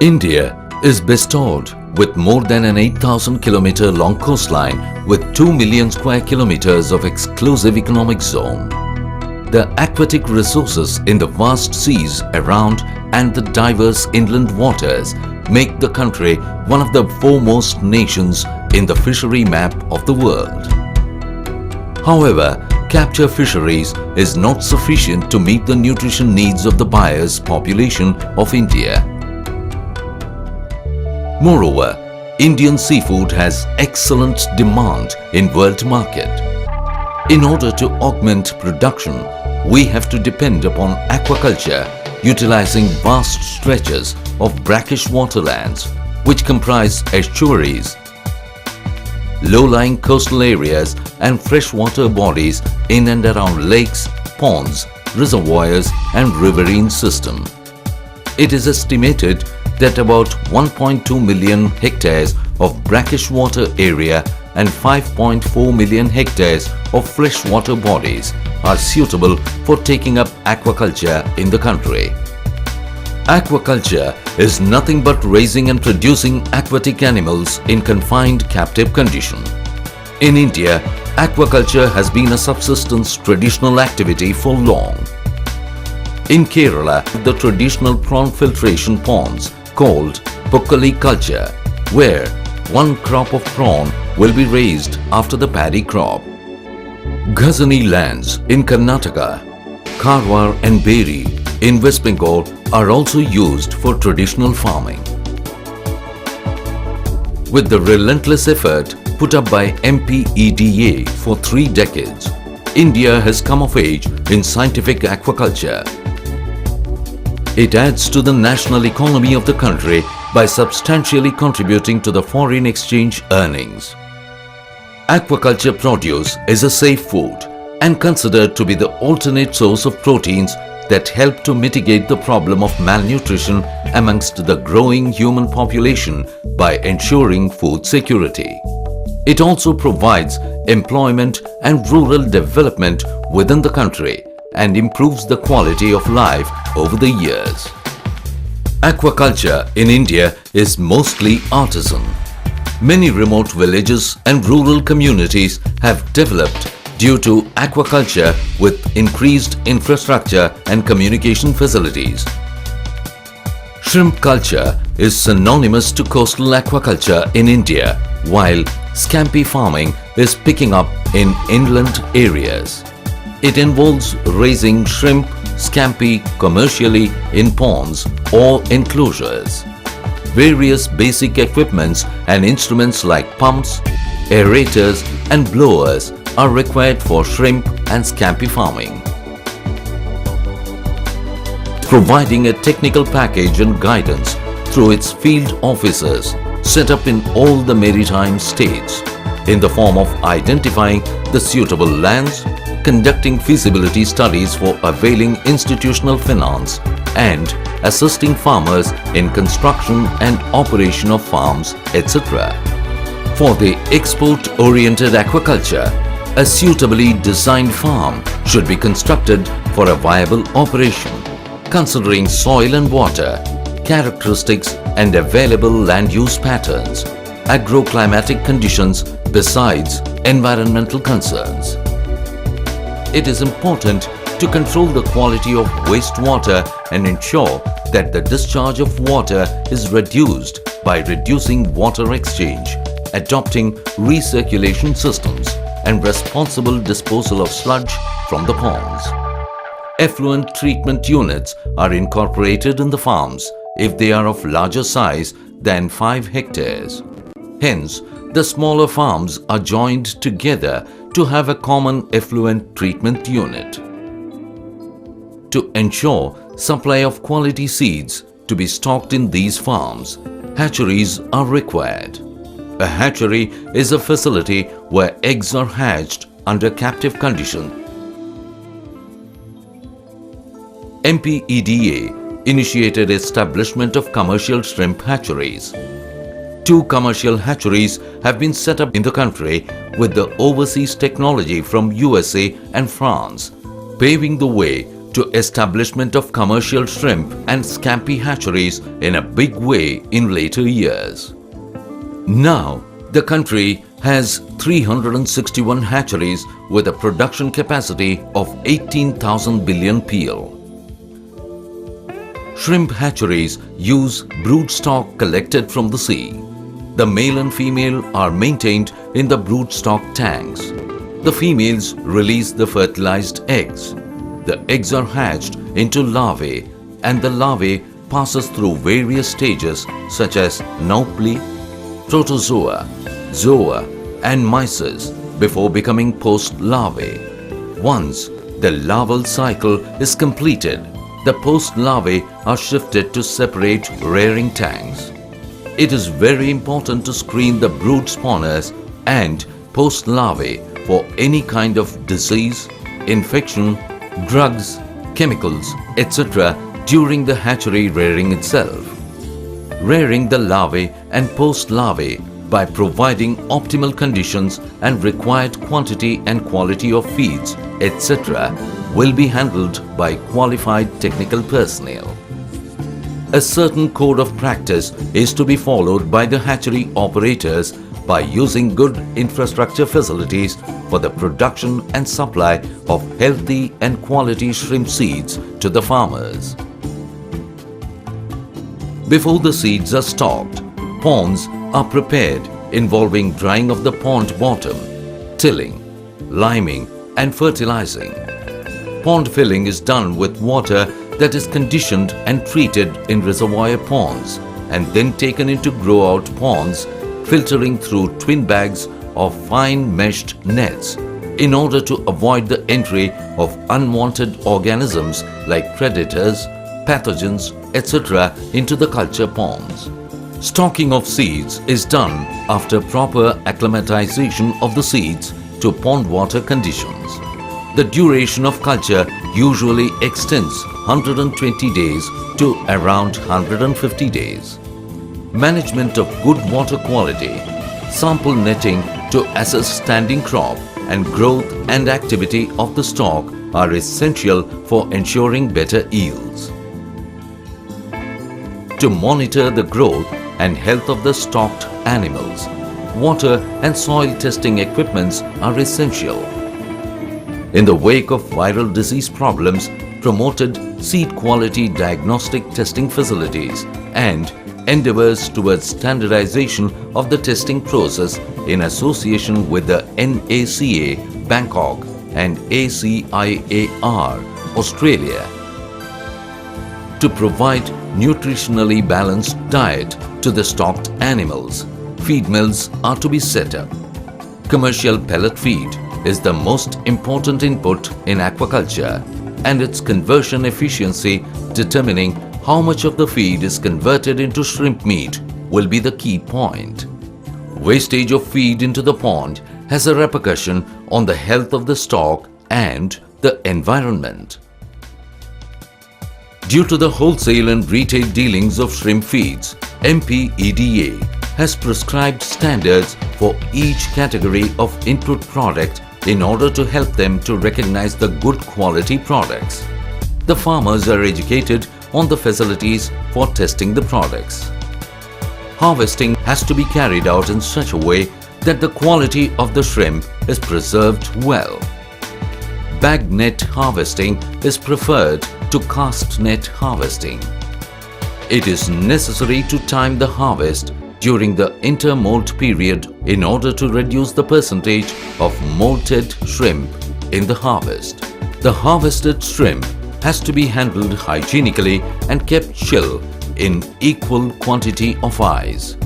India is bestowed with more than an 8,000-kilometer long coastline with 2 million square kilometers of exclusive economic zone. The aquatic resources in the vast seas around and the diverse inland waters make the country one of the foremost nations in the fishery map of the world. However, capture fisheries is not sufficient to meet the nutrition needs of the buyers' population of India. Moreover, Indian seafood has excellent demand in world market. In order to augment production, we have to depend upon aquaculture, utilizing vast stretches of brackish waterlands, which comprise estuaries, low-lying coastal areas and freshwater bodies in and around lakes, ponds, reservoirs and riverine system. It is estimated that about 1.2 million hectares of brackish water area and 5.4 million hectares of freshwater bodies are suitable for taking up aquaculture in the country. Aquaculture is nothing but raising and producing aquatic animals in confined captive condition. In India, aquaculture has been a subsistence traditional activity for long. In Kerala, the traditional prawn filtration ponds called Aquaculture, where one crop of prawn will be raised after the paddy crop. Ghazani lands in Karnataka, Karwar and Beri in West Bengal are also used for traditional farming. With the relentless effort put up by MPEDA for 3 decades, India has come of age in scientific aquaculture. It adds to the national economy of the country by substantially contributing to the foreign exchange earnings. Aquaculture produce is a safe food and considered to be the alternate source of proteins that help to mitigate the problem of malnutrition amongst the growing human population by ensuring food security. It also provides employment and rural development within the country and improves the quality of life over the years. Aquaculture in India is mostly artisan. Many remote villages and rural communities have developed due to aquaculture with increased infrastructure and communication facilities. Shrimp culture is synonymous to coastal aquaculture in India, while scampi farming is picking up in inland areas. It involves raising shrimp, scampi commercially in ponds or enclosures. Various basic equipments and instruments like pumps, aerators and blowers are required for shrimp and scampi farming. Providing a technical package and guidance through its field officers set up in all the maritime states in the form of identifying the suitable lands, conducting feasibility studies for availing institutional finance and assisting farmers in construction and operation of farms, etc. For the export-oriented aquaculture, a suitably designed farm should be constructed for a viable operation, considering soil and water, characteristics and available land use patterns, agroclimatic conditions besides environmental concerns. It is important to control the quality of wastewater and ensure that the discharge of water is reduced by reducing water exchange, adopting recirculation systems and responsible disposal of sludge from the ponds. Effluent treatment units are incorporated in the farms if they are of larger size than 5 hectares. Hence, the smaller farms are joined together to have a common effluent treatment unit. To ensure supply of quality seeds to be stocked in these farms, hatcheries are required. A hatchery is a facility where eggs are hatched under captive condition. MPEDA initiated establishment of commercial shrimp hatcheries. 2 commercial hatcheries have been set up in the country with the overseas technology from USA and France, paving the way to establishment of commercial shrimp and scampi hatcheries in a big way in later years. Now, the country has 361 hatcheries with a production capacity of 18,000 billion PL. Shrimp hatcheries use brood stock collected from the sea. The male and female are maintained in the brood stock tanks. The females release the fertilized eggs. The eggs are hatched into larvae and the larvae passes through various stages such as naupli, protozoa, zoa and mysis before becoming post-larvae. Once the larval cycle is completed, the post-larvae are shifted to separate rearing tanks. It is very important to screen the brood spawners and post-larvae for any kind of disease, infection, drugs, chemicals, etc. during the hatchery rearing itself. Rearing the larvae and post-larvae by providing optimal conditions and required quantity and quality of feeds, etc. will be handled by qualified technical personnel. A certain code of practice is to be followed by the hatchery operators by using good infrastructure facilities for the production and supply of healthy and quality shrimp seeds to the farmers. Before the seeds are stocked, ponds are prepared involving drying of the pond bottom, tilling, liming and fertilizing. Pond filling is done with water that is conditioned and treated in reservoir ponds and then taken into grow-out ponds, filtering through twin bags of fine meshed nets in order to avoid the entry of unwanted organisms like predators, pathogens, etc. into the culture ponds. Stocking of seeds is done after proper acclimatization of the seeds to pond water conditions. The duration of culture usually extends 120 days to around 150 days. Management of good water quality, sample netting to assess standing crop and growth and activity of the stock are essential for ensuring better yields. To monitor the growth and health of the stocked animals, water and soil testing equipments are essential. In the wake of viral disease problems, promoted seed quality diagnostic testing facilities and endeavors towards standardization of the testing process in association with the NACA Bangkok and ACIAR Australia. To provide nutritionally balanced diet to the stocked animals, feed mills are to be set up. Commercial pellet feed is the most important input in aquaculture and its conversion efficiency determining how much of the feed is converted into shrimp meat will be the key point. Wastage of feed into the pond has a repercussion on the health of the stock and the environment. Due to the wholesale and retail dealings of shrimp feeds, MPEDA has prescribed standards for each category of input product in order to help them to recognize the good quality products. The farmers are educated on the facilities for testing the products. Harvesting has to be carried out in such a way that the quality of the shrimp is preserved well. Bag net harvesting is preferred to cast net harvesting. It is necessary to time the harvest during the intermoult period in order to reduce the percentage of molted shrimp in the harvest. The harvested shrimp has to be handled hygienically and kept chill in equal quantity of ice.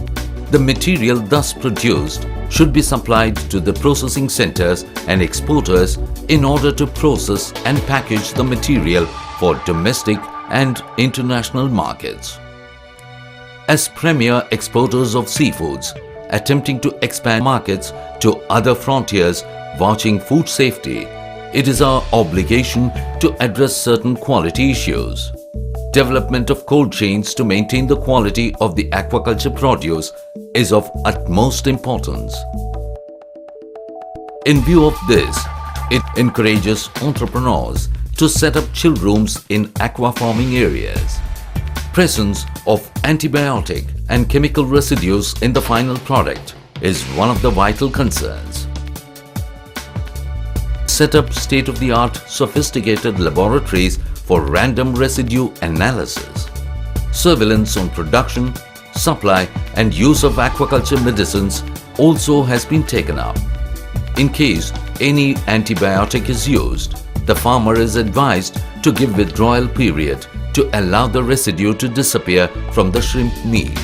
The material thus produced should be supplied to the processing centers and exporters in order to process and package the material for domestic and international markets. As premier exporters of seafoods, attempting to expand markets to other frontiers watching food safety, it is our obligation to address certain quality issues. Development of cold chains to maintain the quality of the aquaculture produce is of utmost importance. In view of this, it encourages entrepreneurs to set up chill rooms in aqua farming areas. Presence of antibiotic and chemical residues in the final product is one of the vital concerns. Set up state-of-the-art sophisticated laboratories for random residue analysis. Surveillance on production, supply and use of aquaculture medicines also has been taken up. In case any antibiotic is used, the farmer is advised to give withdrawal period to allow the residue to disappear from the shrimp meat.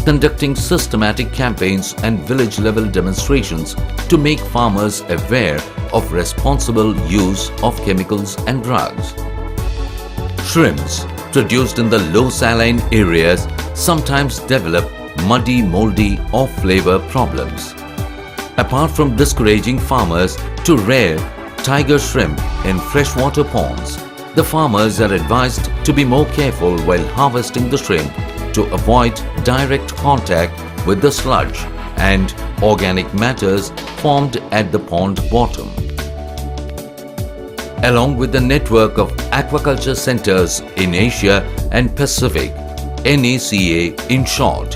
Conducting systematic campaigns and village-level demonstrations to make farmers aware of responsible use of chemicals and drugs. Shrimps produced in the low saline areas sometimes develop muddy, moldy or flavor problems. Apart from discouraging farmers to rear tiger shrimp in freshwater ponds, the farmers are advised to be more careful while harvesting the shrimp to avoid direct contact with the sludge and organic matters formed at the pond bottom. Along with the network of aquaculture centers in Asia and Pacific, NACA in short,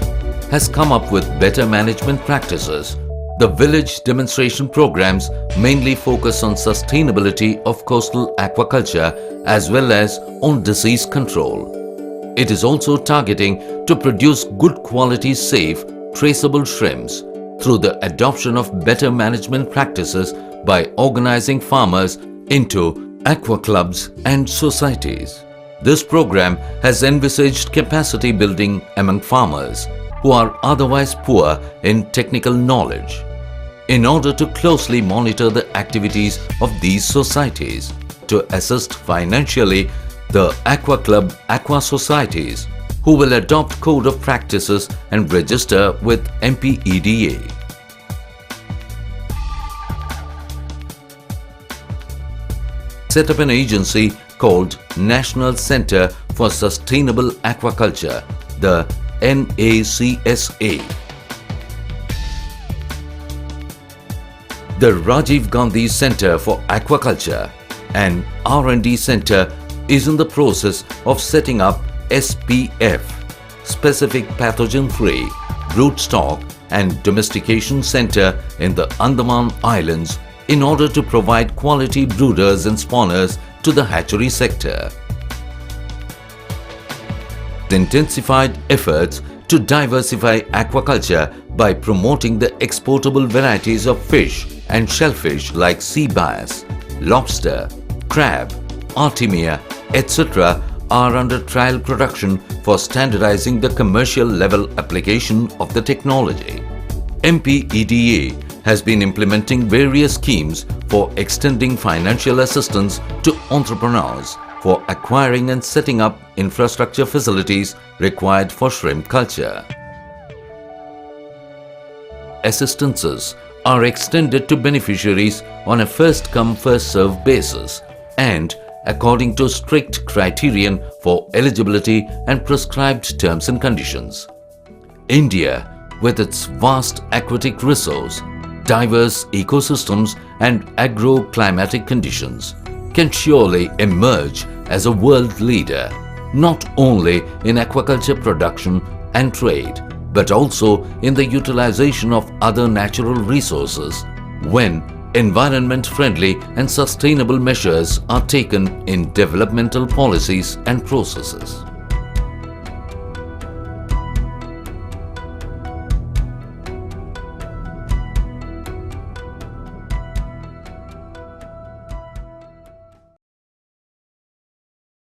has come up with better management practices. The village demonstration programs mainly focus on sustainability of coastal aquaculture as well as on disease control. It is also targeting to produce good quality, safe, traceable shrimps through the adoption of better management practices by organizing farmers into aqua clubs and societies. This program has envisaged capacity building among farmers who are otherwise poor in technical knowledge, in order to closely monitor the activities of these societies, to assist financially the Aqua Club Aqua Societies who will adopt code of practices and register with MPEDA. Set up an agency called National Center for Sustainable Aquaculture, the NACSA. The Rajiv Gandhi Center for Aquaculture and R&D Center is in the process of setting up SPF, Specific Pathogen Free, Broodstock and Domestication Center in the Andaman Islands in order to provide quality brooders and spawners to the hatchery sector. Intensified efforts to diversify aquaculture by promoting the exportable varieties of fish and shellfish like sea bass, lobster, crab, artemia, etc. are under trial production for standardizing the commercial level application of the technology. MPEDA has been implementing various schemes for extending financial assistance to entrepreneurs for acquiring and setting up infrastructure facilities required for shrimp culture. Assistances are extended to beneficiaries on a first-come, first-served basis and according to strict criterion for eligibility and prescribed terms and conditions. India, with its vast aquatic resource, diverse ecosystems and agro-climatic conditions, can surely emerge as a world leader, not only in aquaculture production and trade, but also in the utilization of other natural resources when environment-friendly and sustainable measures are taken in developmental policies and processes.